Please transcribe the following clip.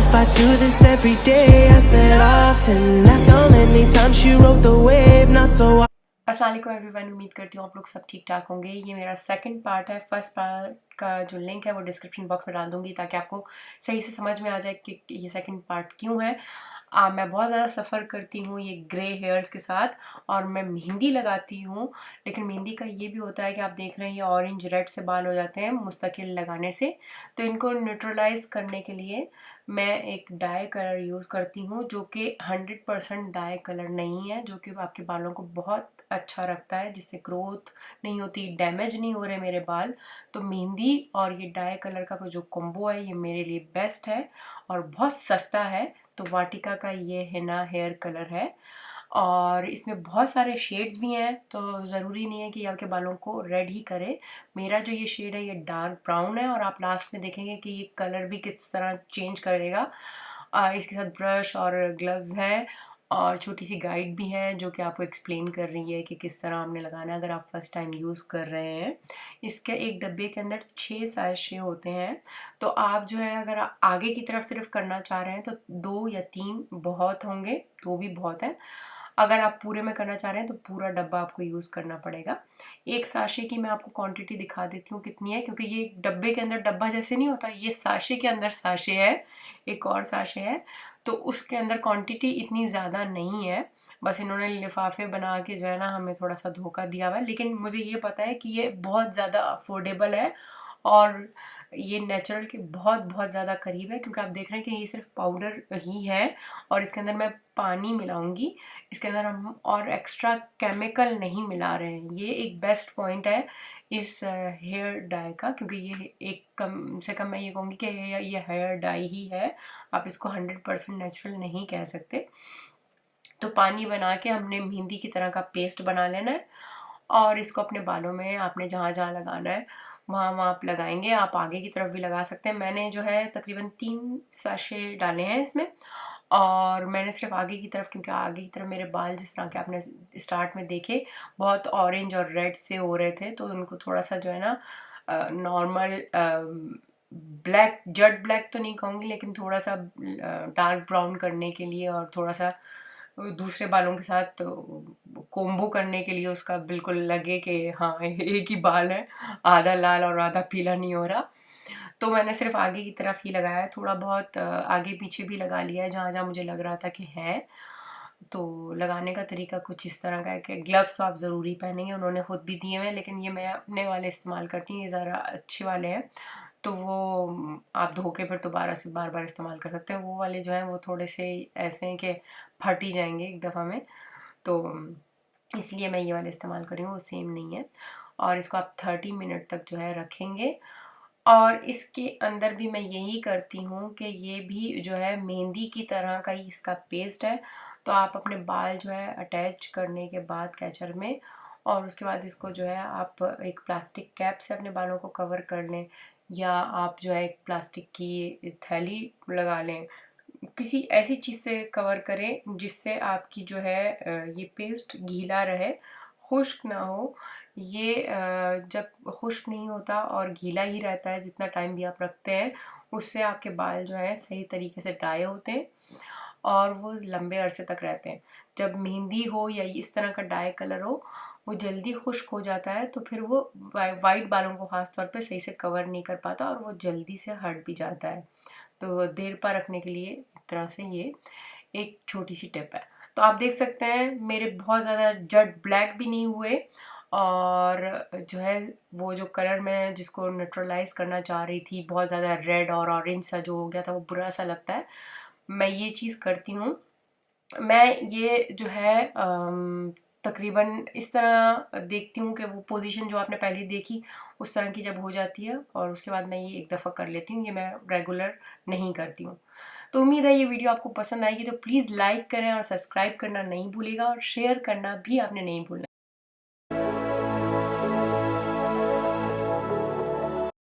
if I do this every day? I said often. That's the only time she rode the wave, not so. अस्सलाम वालेकुम everyone, उम्मीद करती हूँ आप लोग सब ठीक ठाक होंगे। ये मेरा सेकंड पार्ट है। फर्स्ट पार्ट का जो लिंक है वो डिस्क्रिप्शन बॉक्स में डाल दूंगी ताकि आपको सही से समझ में आ जाए कि ये सेकंड पार्ट क्यों है। मैं बहुत ज़्यादा सफ़र करती हूँ ये ग्रे हेयर्स के साथ और मैं मेहंदी लगाती हूँ, लेकिन मेहंदी का ये भी होता है कि आप देख रहे हैं ये ऑरेंज रेड से बाल हो जाते हैं मुस्तकिल लगाने से। तो इनको न्यूट्रलाइज करने के लिए मैं एक डाई कलर यूज़ करती हूँ जो कि 100% डाई कलर नहीं है, जो कि आपके बालों को बहुत अच्छा रखता है, जिससे ग्रोथ नहीं होती, डैमेज नहीं हो रहे मेरे बाल। तो मेहंदी और ये डाई कलर का जो कॉम्बो है ये मेरे लिए बेस्ट है और बहुत सस्ता है। तो वाटिका का ये हिना हेयर कलर है और इसमें बहुत सारे शेड्स भी हैं, तो ज़रूरी नहीं है कि आपके बालों को रेड ही करे। मेरा जो ये शेड है ये डार्क ब्राउन है और आप लास्ट में देखेंगे कि ये कलर भी किस तरह चेंज करेगा। इसके साथ ब्रश और ग्लव्स हैं और छोटी सी गाइड भी है जो कि आपको एक्सप्लेन कर रही है कि किस तरह आपने लगाना है अगर आप फर्स्ट टाइम यूज़ कर रहे हैं। इसके एक डब्बे के अंदर 6 सैशे होते हैं, तो आप जो है अगर आगे की तरफ सिर्फ करना चाह रहे हैं तो 2 या 3 बहुत होंगे, 2 भी बहुत है। अगर आप पूरे में करना चाह रहे हैं तो पूरा डब्बा आपको यूज़ करना पड़ेगा। एक साशे की मैं आपको क्वांटिटी दिखा देती हूँ कितनी है, क्योंकि ये डब्बे के अंदर डब्बा जैसे नहीं होता, ये साशे के अंदर साशे है, एक और साशे है, तो उसके अंदर क्वांटिटी इतनी ज़्यादा नहीं है। बस इन्होंने लिफाफे बना के जो है ना हमें थोड़ा सा धोखा दिया हुआ है, लेकिन मुझे ये पता है कि ये बहुत ज़्यादा अफोर्डेबल है और ये नेचुरल के बहुत बहुत ज़्यादा करीब है, क्योंकि आप देख रहे हैं कि ये सिर्फ पाउडर ही है और इसके अंदर मैं पानी मिलाऊंगी। इसके अंदर हम और एक्स्ट्रा केमिकल नहीं मिला रहे हैं। ये एक बेस्ट पॉइंट है इस हेयर डाई का, क्योंकि ये एक कम से कम मैं ये कहूँगी कि ये हेयर डाई ही है, आप इसको 100% नेचुरल नहीं कह सकते। तो पानी बना के हमने मेहंदी की तरह का पेस्ट बना लेना है और इसको अपने बालों में आपने जहाँ जहाँ लगाना है वहाँ वहाँ आप लगाएंगे। आप आगे की तरफ भी लगा सकते हैं। मैंने जो है तकरीबन 3 साशे डाले हैं इसमें और मैंने सिर्फ आगे की तरफ, क्योंकि आगे की तरफ मेरे बाल जिस तरह के आपने स्टार्ट में देखे बहुत ऑरेंज और रेड से हो रहे थे, तो उनको थोड़ा सा जो है ना नॉर्मल ब्लैक, जेट ब्लैक तो नहीं कहूँगी, लेकिन थोड़ा सा डार्क ब्राउन करने के लिए और थोड़ा सा दूसरे बालों के साथ कोम्बो करने के लिए उसका बिल्कुल लगे कि हाँ एक ही बाल है, आधा लाल और आधा पीला नहीं हो रहा। तो मैंने सिर्फ आगे की तरफ ही लगाया है, थोड़ा बहुत आगे पीछे भी लगा लिया है जहाँ जहाँ मुझे लग रहा था कि है। तो लगाने का तरीका कुछ इस तरह का है कि ग्लव्स तो आप ज़रूरी पहनेंगे, उन्होंने खुद भी दिए हुए हैं, लेकिन ये मैं अपने वाले इस्तेमाल करती हूँ, ये ज़रा अच्छे वाले हैं, तो वो आप धो के फिर दोबारा से बार बार इस्तेमाल कर सकते हैं। वो वाले जो हैं वो थोड़े से ऐसे हैं कि फट ही जाएंगे एक दफ़ा में, तो इसलिए मैं ये वाले इस्तेमाल कर रही हूँ, वो सेम नहीं है। और इसको आप 30 मिनट तक जो है रखेंगे और इसके अंदर भी मैं यही करती हूँ कि ये भी जो है मेहंदी की तरह का ही इसका पेस्ट है। तो आप अपने बाल जो है अटैच करने के बाद कैचर में और उसके बाद इसको जो है आप एक प्लास्टिक कैप से अपने बालों को कवर कर लें, या आप जो है एक प्लास्टिक की थैली लगा लें, किसी ऐसी चीज़ से कवर करें जिससे आपकी जो है ये पेस्ट गीला रहे, खुश्क ना हो। ये जब खुश्क नहीं होता और गीला ही रहता है जितना टाइम भी आप रखते हैं, उससे आपके बाल जो है सही तरीके से ड्राई होते हैं और वो लंबे अरसे तक रहते हैं। जब मेहंदी हो या इस तरह का डाई कलर हो, वो जल्दी खुश्क हो जाता है, तो फिर वो वाइट बालों को ख़ास तौर पे सही से कवर नहीं कर पाता और वो जल्दी से हट भी जाता है। तो देर पा रखने के लिए एक तरह से ये एक छोटी सी टिप है। तो आप देख सकते हैं मेरे बहुत ज़्यादा जेट ब्लैक भी नहीं हुए और जो है वो जो कलर मैं जिसको न्यूट्रलाइज करना चाह रही थी, बहुत ज़्यादा रेड और ऑरेंज सा जो हो गया था, वो बुरा सा लगता है। मैं ये चीज़ करती हूँ, मैं ये जो है तकरीबन इस तरह देखती हूँ कि वो पोजीशन जो आपने पहले देखी उस तरह की जब हो जाती है और उसके बाद मैं ये एक दफ़ा कर लेती हूँ, ये मैं रेगुलर नहीं करती हूँ। तो उम्मीद है ये वीडियो आपको पसंद आएगी, तो प्लीज़ लाइक करें और सब्सक्राइब करना नहीं भूलिएगा और शेयर करना भी आपने नहीं भूलना।